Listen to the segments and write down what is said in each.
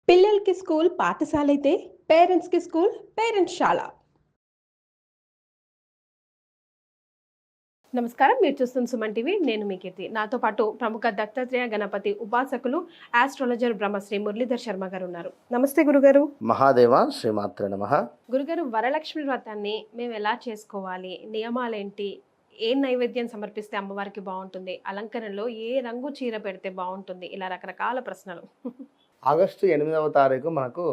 పిల్లలకి స్కూల్ పాఠశాలైతే పేరెంట్స్‌కి స్కూల్ పేరెంట్స్‌శాల. నమస్కారం. మీరు చూస్తున్న సుమన్ టీవీ. నేను మీ కీర్తి. నాతో పాటు ప్రముఖ దత్తాత్రేయ గణపతి ఉపాసకులు, ఆస్ట్రాలజర్ బ్రహ్మశ్రీ మురళీధర్ శర్మ గారు ఉన్నారు. నమస్తే గురుగారు. మహాదేవ శ్రీమాత్రే నమః. గురుగారు, వరలక్ష్మి వ్రతాన్ని మేము ఎలా చేసుకోవాలి? నియమాలేంటి? ఏ నైవేద్యం సమర్పిస్తే అమ్మవారికి బావుంటుంది? అలంకరణలో ఏ రంగు చీర పెడితే బావుంటుంది? ఇలా రకరకాల ప్రశ్నలు. ఆగస్టు 8వ తారీఖు మనకు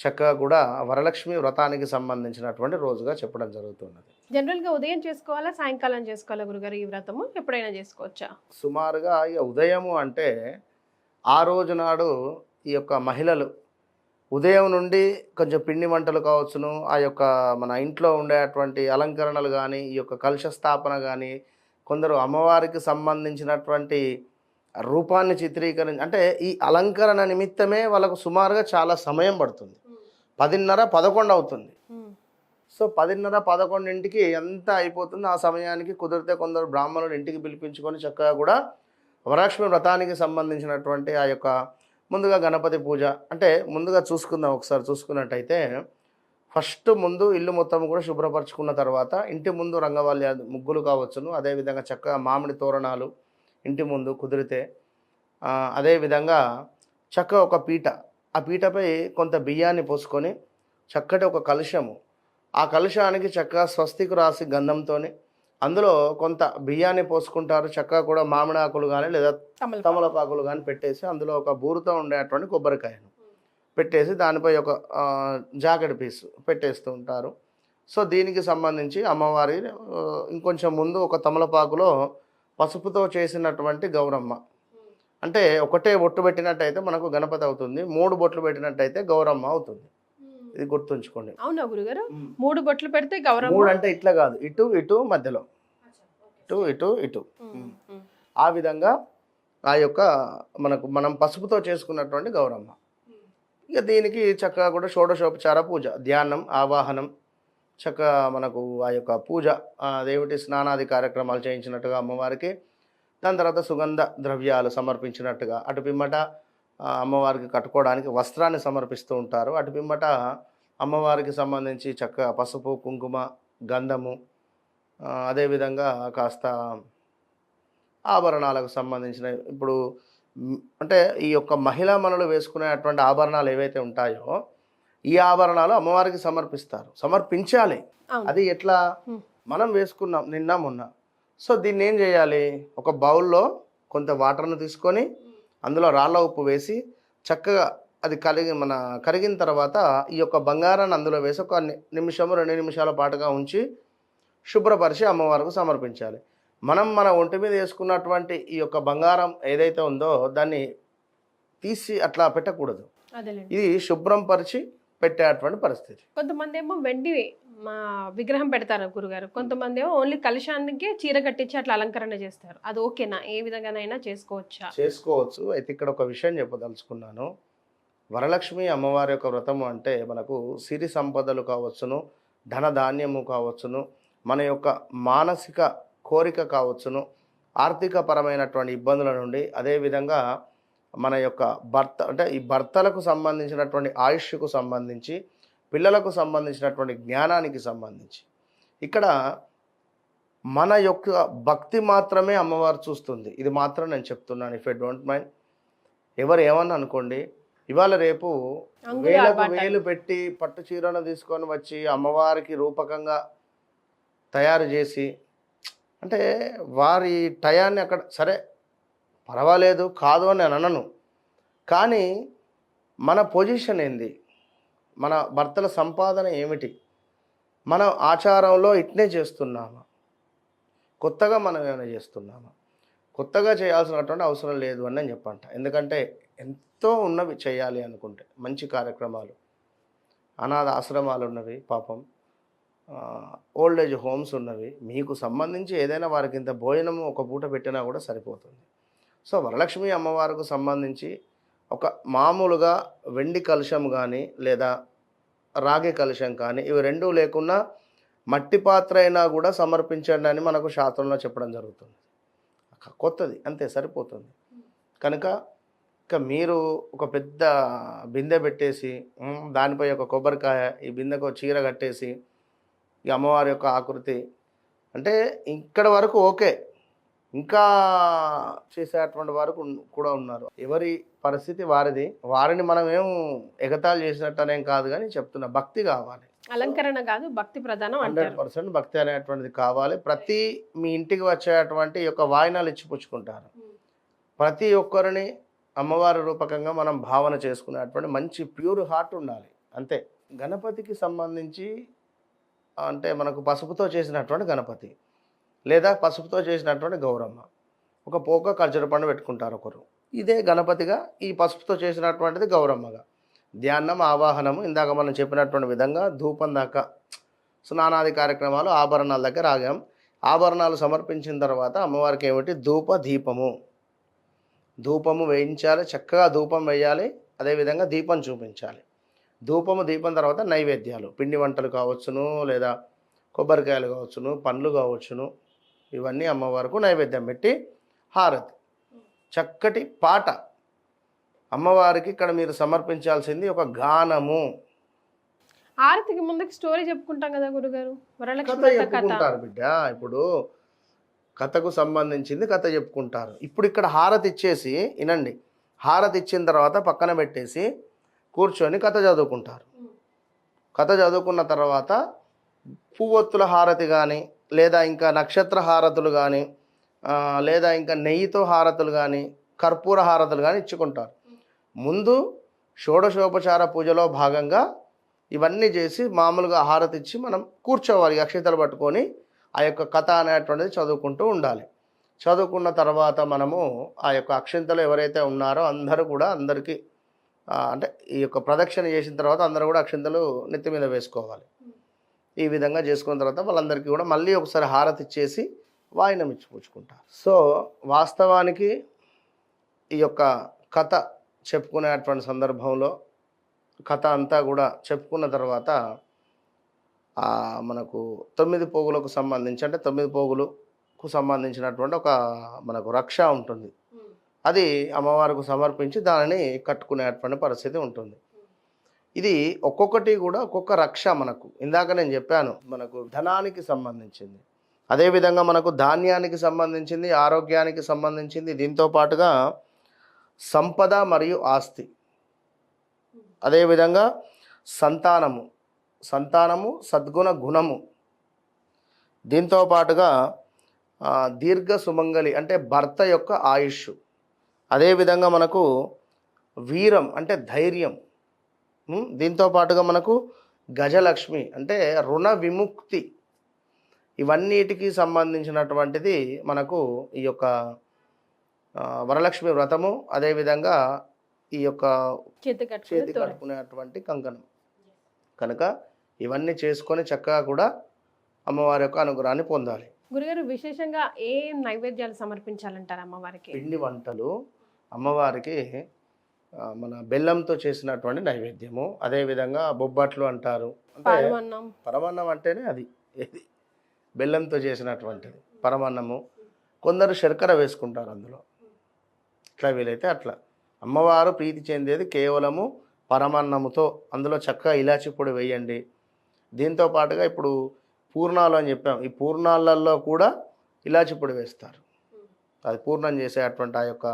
చక్కగా కూడా వరలక్ష్మి వ్రతానికి సంబంధించినటువంటి రోజుగా చెప్పడం జరుగుతున్నది. జనరల్‌గా ఉదయం చేసుకోవాలా? సాయంకాలం చేసుకోవాలా గురుగారు ఈ వ్రతము? ఎప్పుడైనా చేసుకోవచ్చా? సుమారుగా ఇక ఉదయము అంటే ఆ రోజు నాడు ఈ యొక్క మహిళలు ఉదయం నుండి కొంచెం పిండి వంటలు కావచ్చును, ఆ యొక్క మన ఇంట్లో ఉండేటువంటి అలంకరణలు కానీ, ఈ యొక్క కలశ స్థాపన కానీ, కొందరు అమ్మవారికి సంబంధించినటువంటి రూపాన్ని అంటే ఈ అలంకరణ నిమిత్తమే వాళ్ళకు సుమారుగా చాలా సమయం పడుతుంది. 10:30, 11 అవుతుంది. సో 10:30, 11ంటికి ఎంత అయిపోతుంది. ఆ సమయానికి కుదిరితే కొందరు బ్రాహ్మణులు ఇంటికి పిలిపించుకొని చక్కగా కూడా వరలక్ష్మి వ్రతానికి సంబంధించినటువంటి ఆ యొక్క ముందుగా గణపతి పూజ అంటే ముందుగా చూసుకుందాం. ఒకసారి చూసుకున్నట్టయితే ఫస్ట్ ముందు ఇల్లు మొత్తం కూడా శుభ్రపరచుకున్న తర్వాత ఇంటి ముందు రంగవల్లి ముగ్గులు కావచ్చును, అదేవిధంగా చక్కగా మామిడి తోరణాలు ఇంటి ముందు కుదిరితే, అదేవిధంగా చక్కగా ఒక పీట, ఆ పీటపై కొంత బియ్యాన్ని పోసుకొని చక్కటి ఒక కలశము, ఆ కలశానికి చక్కగా స్వస్తికు రాసి గంధంతో అందులో కొంత బియ్యాన్ని పోసుకుంటారు. చక్కగా కూడా మామిడి ఆకులు కానీ లేదా తమలపాకులు కానీ పెట్టేసి అందులో ఒక బూరుతో ఉండేటువంటి కొబ్బరికాయను పెట్టేసి దానిపై ఒక జాకెట్ పీస్ పెట్టేస్తూ ఉంటారు. సో దీనికి సంబంధించి అమ్మవారి ఇంకొంచెం ముందు ఒక తమలపాకులో పసుపుతో చేసినటువంటి గౌరమ్మ, అంటే ఒకటే బొట్టు పెట్టినట్టయితే మనకు గణపతి అవుతుంది, 3 బొట్లు పెట్టినట్టయితే గౌరమ్మ అవుతుంది. ఇది గుర్తుంచుకోండి. అవునా గురుగారు? 3 బొట్లు పెడితే గౌరమ్మ. 3 అంటే ఇట్లా కాదు, ఇటు ఇటు మధ్యలో, ఇటు ఇటు ఇటు, ఆ విధంగా ఆ యొక్క మనం పసుపుతో చేసుకున్నటువంటి గౌరమ్మ. ఇక దీనికి చక్కగా కూడా షోడశోపచార పూజ, ధ్యానం, ఆవాహనం, చక్కగా మనకు ఆ యొక్క పూజ, దేవుడి స్నానాది కార్యక్రమాలు చేయించినట్టుగా అమ్మవారికి, దాని తర్వాత సుగంధ ద్రవ్యాలు సమర్పించినట్టుగా, అటు పిమ్మట అమ్మవారికి కట్టుకోవడానికి వస్త్రాన్ని సమర్పిస్తూ ఉంటారు. అటు పిమ్మట అమ్మవారికి సంబంధించి చక్కగా పసుపు, కుంకుమ, గంధము, అదేవిధంగా కాస్త ఆభరణాలకు సంబంధించిన ఇప్పుడు అంటే ఈ యొక్క మహిళా మనులు వేసుకునేటువంటి ఆభరణాలు ఏవైతే ఉంటాయో ఈ ఆభరణాలు అమ్మవారికి సమర్పించాలి. అది ఎట్లా? మనం వేసుకున్నాం నిన్న మొన్న. సో దీన్ని ఏం చేయాలి? ఒక బౌల్లో కొంత వాటర్ను తీసుకొని అందులో రాళ్ళ ఉప్పు వేసి చక్కగా అది కరిగిన తర్వాత ఈ యొక్క బంగారాన్ని అందులో వేసి ఒక నిమిషము 2 నిమిషాల పాటుగా ఉంచి శుభ్రపరిచి అమ్మవారికి సమర్పించాలి. మన ఒంటి మీద వేసుకున్నటువంటి ఈ యొక్క బంగారం ఏదైతే ఉందో దాన్ని తీసి అట్లా పెట్టకూడదు. ఇది శుభ్రం పరిచి పెట్టేటువంటి పరిస్థితి. కొంతమంది ఏమో వెండి విగ్రహం పెడతారు గురుగారు, కొంతమంది ఏమో ఓన్లీ కలశానికి చీర కట్టించి అట్లా అలంకరణ చేస్తారు. అది ఓకేనా? ఏ విధంగానైనా చేసుకోవచ్చు. అయితే ఇక్కడ ఒక విషయం చెప్పదలుచుకున్నాను. వరలక్ష్మి అమ్మవారి యొక్క వ్రతము అంటే మనకు సిరి సంపదలు కావచ్చును, ధనధాన్యము కావచ్చును, మన యొక్క మానసిక కోరిక కావచ్చును, ఆర్థిక పరమైనటువంటి ఇబ్బందుల నుండి, అదేవిధంగా మన యొక్క అంటే ఈ భర్తలకు సంబంధించినటువంటి ఆయుష్కు సంబంధించి, పిల్లలకు సంబంధించినటువంటి జ్ఞానానికి సంబంధించి, ఇక్కడ మన యొక్క భక్తి మాత్రమే అమ్మవారు చూస్తుంది. ఇది మాత్రం నేను చెప్తున్నాను. ఇఫ్ ఐ డోంట్ మైండ్, ఎవరు ఏమన్నా అనుకోండి. ఇవాళ రేపు వేలకు వేలు పెట్టి పట్టు చీరను తీసుకొని వచ్చి అమ్మవారికి రూపకంగా తయారు చేసి, అంటే వారి టయాన్ని అక్కడ సరే పర్వాలేదు కాదు అని నేను అనను, కానీ మన పొజిషన్ ఏంది, మన భర్తల సంపాదన ఏమిటి, మన ఆచారంలో ఇట్నే చేస్తున్నామా, కొత్తగా మనం ఏమైనా చేస్తున్నామా? కొత్తగా చేయాల్సినటువంటి అవసరం లేదు అని నేను చెప్పంట. ఎందుకంటే ఎంతో ఉన్నవి చేయాలి అనుకుంటే, మంచి కార్యక్రమాలు, అనాథ ఆశ్రమాలు ఉన్నవి, పాపం ఓల్డ్ ఏజ్ హోమ్స్ ఉన్నవి, మీకు సంబంధించి ఏదైనా వారికి ఇంత భోజనము ఒక పూట పెట్టినా కూడా సరిపోతుంది. సో వరలక్ష్మి అమ్మవారికి సంబంధించి ఒక మామూలుగా వెండి కలశం కానీ లేదా రాగి కలశం కానీ, ఇవి రెండూ లేకున్నా మట్టి పాత్ర అయినా కూడా సమర్పించండి అని మనకు శాస్త్రంలో చెప్పడం జరుగుతుంది. కొత్తది అంతే సరిపోతుంది. కనుక ఇక మీరు ఒక పెద్ద బిందె పెట్టేసి దానిపై ఒక కొబ్బరికాయ, ఈ బిందెకు ఒక చీర కట్టేసి, ఈ అమ్మవారి యొక్క ఆకృతి అంటే ఇక్కడ వరకు ఓకే. ఇంకా చేసేటువంటి వారు కూడా ఉన్నారు. ఎవరి పరిస్థితి వారిది. వారిని మనమేం ఎగతాళి చేసినట్టు అనేం కాదు కానీ చెప్తున్నా, భక్తి కావాలి. అలంకరణ కాదు, భక్తి ప్రధానం అంటారు. 100% భక్తి అనేటువంటిది కావాలి. ప్రతి మీ ఇంటికి వచ్చేటువంటి ఈ యొక్క వాయినాలు ఇచ్చి పుచ్చుకుంటారు. ప్రతి ఒక్కరిని అమ్మవారి రూపకంగా మనం భావన చేసుకునేటువంటి మంచి ప్యూర్ హార్ట్ ఉండాలి అంతే. గణపతికి సంబంధించి అంటే మనకు పసుపుతో చేసినటువంటి గణపతి, లేదా పసుపుతో చేసినటువంటి గౌరమ్మ, ఒక పోక ఖర్జూర పండు పెట్టుకుంటారు ఒకరు. ఇదే గణపతిగా, ఈ పసుపుతో చేసినటువంటిది గౌరమ్మగా. ధ్యానం, ఆవాహనము ఇందాక మనం చెప్పినటువంటి విధంగా ధూపం దాకా స్నానాది కార్యక్రమాలు, ఆభరణాల దగ్గర ఆగాం. ఆభరణాలు సమర్పించిన తర్వాత అమ్మవారికి ఏమిటి, ధూప దీపము, ధూపము వేయించాలి, చక్కగా ధూపం వేయాలి, అదేవిధంగా దీపం చూపించాలి. ధూపము దీపం తర్వాత నైవేద్యాలు, పిండి వంటలు కావచ్చును, లేదా కొబ్బరికాయలు కావచ్చును, పండ్లు కావచ్చును, ఇవన్నీ అమ్మవారికి నైవేద్యం పెట్టి హారతి, చక్కటి పాట. అమ్మవారికి ఇక్కడ మీరు సమర్పించాల్సింది ఒక గానము. ఆరతికి ముందుకు స్టోరీ చెప్పుకుంటాం కదా గురుగారు, వరలక్ష్మి కథ చెప్పుకుంటారు బిడ్డ. ఇప్పుడు కథకు సంబంధించింది కథ చెప్పుకుంటారు. ఇప్పుడు ఇక్కడ హారతి ఇచ్చేసి వినండి, హారతి ఇచ్చిన తర్వాత పక్కన పెట్టేసి కూర్చొని కథ చదువుకుంటారు. కథ చదువుకున్న తర్వాత పువ్వొత్తుల హారతి కానీ, లేదా ఇంకా నక్షత్ర హారతులు కానీ, లేదా ఇంకా నెయ్యితో హారతులు కానీ, కర్పూర హారతులు కానీ ఇచ్చుకుంటారు. ముందు షోడశోపచార పూజలో భాగంగా ఇవన్నీ చేసి మామూలుగా హారతి ఇచ్చి మనం కూర్చోవాలి, అక్షతలు పట్టుకొని ఆ యొక్క కథ అనేటువంటిది చదువుకుంటూ ఉండాలి. చదువుకున్న తర్వాత మనము ఆ యొక్క అక్షంతలు ఎవరైతే ఉన్నారో అందరూ కూడా అందరికీ అంటే ఈ యొక్క ప్రదక్షిణ చేసిన తర్వాత అందరూ కూడా అక్షంతలు నెత్తి మీద వేసుకోవాలి. ఈ విధంగా చేసుకున్న తర్వాత వాళ్ళందరికీ కూడా మళ్ళీ ఒకసారి హారతి ఇచ్చేసి వాయినం ఇచ్చిపుచ్చుకుంటారు. సో వాస్తవానికి ఈ యొక్క కథ చెప్పుకునేటువంటి సందర్భంలో కథ అంతా కూడా చెప్పుకున్న తర్వాత మనకు 9 పోగులకు సంబంధించి, అంటే 9 పోగులకు సంబంధించినటువంటి ఒక మనకు రక్ష ఉంటుంది. అది అమ్మవారికి సమర్పించి దానిని కట్టుకునేటువంటి పరిస్థితి ఉంటుంది. ఇది ఒక్కొక్కటి కూడా ఒక్కొక్క రక్ష. మనకు ఇందాక నేను చెప్పాను, మనకు ధనానికి సంబంధించింది, అదేవిధంగా మనకు ధాన్యానికి సంబంధించింది, ఆరోగ్యానికి సంబంధించింది, దీంతో పాటుగా సంపద మరియు ఆస్తి, అదేవిధంగా సంతానము సద్గుణ గుణము, దీంతో పాటుగా దీర్ఘ సుమంగళి అంటే భర్త యొక్క ఆయుష్, అదేవిధంగా మనకు వీరం అంటే ధైర్యం, దీంతో పాటుగా మనకు గజలక్ష్మి అంటే రుణ విముక్తి. ఇవన్నిటికీ సంబంధించినటువంటిది మనకు ఈ యొక్క వరలక్ష్మి వ్రతము, అదేవిధంగా ఈ యొక్క చేతి కట్టుకునేటువంటి కంకణం. కనుక ఇవన్నీ చేసుకొని చక్కగా కూడా అమ్మవారి యొక్క అనుగ్రహాన్ని పొందాలి. గురుగారు, విశేషంగా ఏ నైవేద్యాలు సమర్పించాలంటారు అమ్మవారికి? పిండి వంటలు అమ్మవారికి మన బెల్లంతో చేసినటువంటి నైవేద్యము, అదేవిధంగా బొబ్బట్లు అంటారు. అంటే పరమాన్నం అంటేనే అది ఏది బెల్లంతో చేసినటువంటిది పరమాన్నము. కొందరు శర్కర వేసుకుంటారు అందులో, ఇట్లా వీలైతే అట్లా. అమ్మవారు ప్రీతి చెందేది కేవలము పరమాన్నముతో. అందులో చక్కగా ఇలాచి పొడి వేయండి. దీంతో పాటుగా ఇప్పుడు పూర్ణాలు అని చెప్పాం, ఈ పూర్ణాలలో కూడా ఇలాచి పొడి వేస్తారు. అది పూర్ణం చేసేటువంటి ఆ యొక్క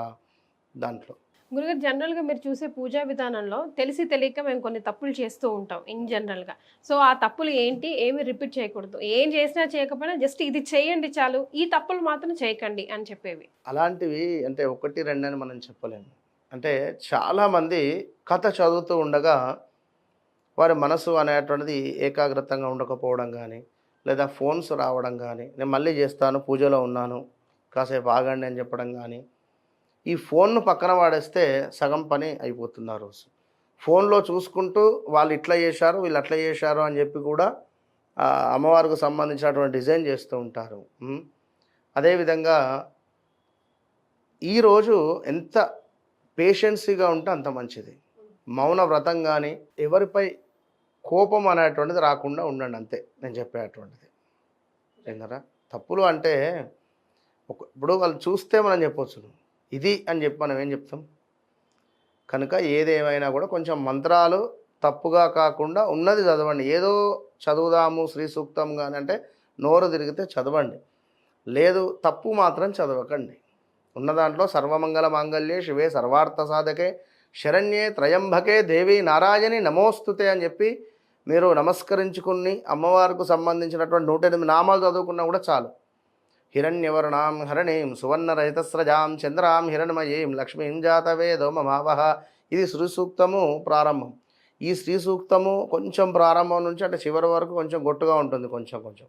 దాంట్లో. గురుగారు, జనరల్గా మీరు చూసే పూజా విధానంలో తెలిసి తెలియక మేము కొన్ని తప్పులు చేస్తూ ఉంటాం ఇన్ జనరల్గా. సో ఆ తప్పులు ఏంటి, ఏమి రిపీట్ చేయకూడదు, ఏం చేసినా చేయకపోయినా జస్ట్ ఇది చేయండి చాలు, ఈ తప్పులు మాత్రం చేయకండి అని చెప్పేవి అలాంటివి అంటే 1, 2 అని మనం చెప్పలేము. అంటే చాలామంది కథ చదువుతూ ఉండగా వారి మనసు అనేటువంటిది ఏకాగ్రతంగా ఉండకపోవడం కానీ, లేదా ఫోన్స్ రావడం కానీ, నేను మళ్ళీ చేస్తాను పూజలో ఉన్నాను కాసేపు ఆగండి అని చెప్పడం కానీ, ఈ ఫోన్ను పక్కన వాడేస్తే సగం పని అయిపోతుంది ఆ రోజు. ఫోన్లో చూసుకుంటూ వాళ్ళు ఇట్లా చేశారు వీళ్ళు అట్లా చేశారు అని చెప్పి కూడా అమ్మవారికి సంబంధించినటువంటి డిజైన్ చేస్తూ ఉంటారు. అదేవిధంగా ఈరోజు ఎంత పేషెన్సీగా ఉంటే అంత మంచిది. మౌన వ్రతం కానీ, ఎవరిపై కోపం అనేటువంటిది రాకుండా ఉండండి అంతే నేను చెప్పేటువంటిది. ఏంటరా తప్పులు అంటే ఇప్పుడు వాళ్ళు చూస్తే మనం చెప్పొచ్చు ఇది అని చెప్పి మనం ఏం చెప్తాం, కనుక ఏదేమైనా కూడా కొంచెం మంత్రాలు తప్పుగా కాకుండా ఉన్నది చదవండి. ఏదో చదువుదాము శ్రీ సూక్తం కానీ అంటే నోరు తిరిగితే చదవండి, లేదు తప్పు మాత్రం చదవకండి. ఉన్న దాంట్లో సర్వమంగళ మాంగళ్యే శివే సర్వార్థ సాధకే శరణ్యే త్రయంబకే దేవి నారాయణి నమోస్తుతే అని చెప్పి మీరు నమస్కరించుకుని అమ్మవారికి సంబంధించినటువంటి 108 నామాలు చదువుకున్నా కూడా చాలు. హిరణ్యవర్ణాం హరణీం సువర్ణరహితస్రజాం చంద్రాం హిరణ్మయీం లక్ష్మీం జాతవేదో మమావహ. ఇది శ్రీ సూక్తము ప్రారంభం. ఈ శ్రీ సూక్తము కొంచెం ప్రారంభం నుంచి అంటే చివరి వరకు కొంచెం గొట్టుగా ఉంటుంది. కొంచెం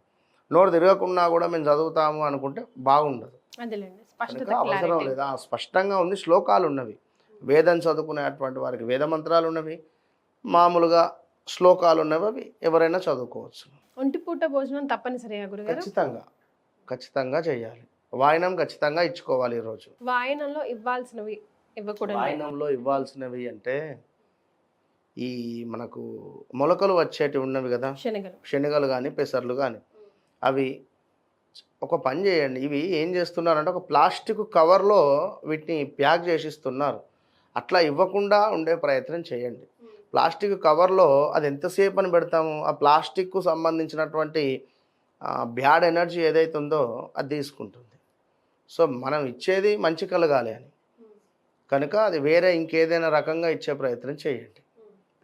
నోరు తిరగకున్నా కూడా మేము చదువుతాము అనుకుంటే బాగుండదు. అదేలేండి, కనుక స్పష్టత, అవసరం క్లారిటీ. లేదా, స్పష్టంగా ఉంది. శ్లోకాలు ఉన్నవి, వేదం చదువుకునేటువంటి వారికి వేద మంత్రాలు ఉన్నవి, మామూలుగా శ్లోకాలు ఉన్నవి, అవి ఎవరైనా చదువుకోవచ్చు. ఒంటిపూట భోజనం తప్పనిసరిగా గురుగారు? ఖచ్చితంగా చేయాలి. వాయినం ఖచ్చితంగా ఇచ్చుకోవాలి. ఈరోజు వాయనంలో ఇవ్వాల్సినవి ఇవ్వకూడదు. వాయినంలో ఇవ్వాల్సినవి అంటే ఈ మనకు మొలకలు వచ్చేటివి ఉన్నవి కదా, శనగలు కానీ పెసర్లు కానీ, అవి ఒక పని చేయండి. ఇవి ఏం చేస్తున్నారంటే ఒక ప్లాస్టిక్ కవర్లో వీటిని ప్యాక్ చేసిస్తున్నారు. అట్లా ఇవ్వకుండా ఉండే ప్రయత్నం చేయండి. ప్లాస్టిక్ కవర్లో అది ఎంతసేపు అని పెడతాము, ఆ ప్లాస్టిక్కు సంబంధించినటువంటి బ్యాడ్ ఎనర్జీ ఏదైతే ఉందో అది తీసుకుంటుంది. సో మనం ఇచ్చేది మంచి కలగాలి అని, కనుక అది వేరే ఇంకేదైనా రకంగా ఇచ్చే ప్రయత్నం చేయండి.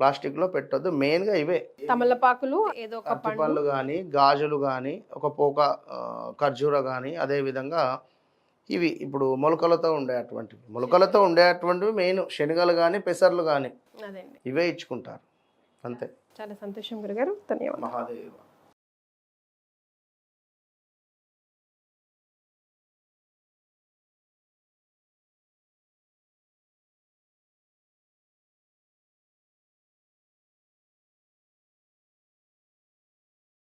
ప్లాస్టిక్లో పెట్టొద్దు. మెయిన్గా ఇవే తమలపాకులు, ఏదో ఒక పళ్ళు కానీ, గాజులు కానీ, ఒక పోక ఖర్జూర కానీ, అదేవిధంగా ఇవి ఇప్పుడు మొలకలతో ఉండేటువంటివి మెయిన్ శనగలు కానీ పెసర్లు కానీ అదండి, ఇవే ఇచ్చుకుంటారు. అంతే. చాలా సంతోషం గురుగారు, ధన్యవాదాలు. మహాదేవ.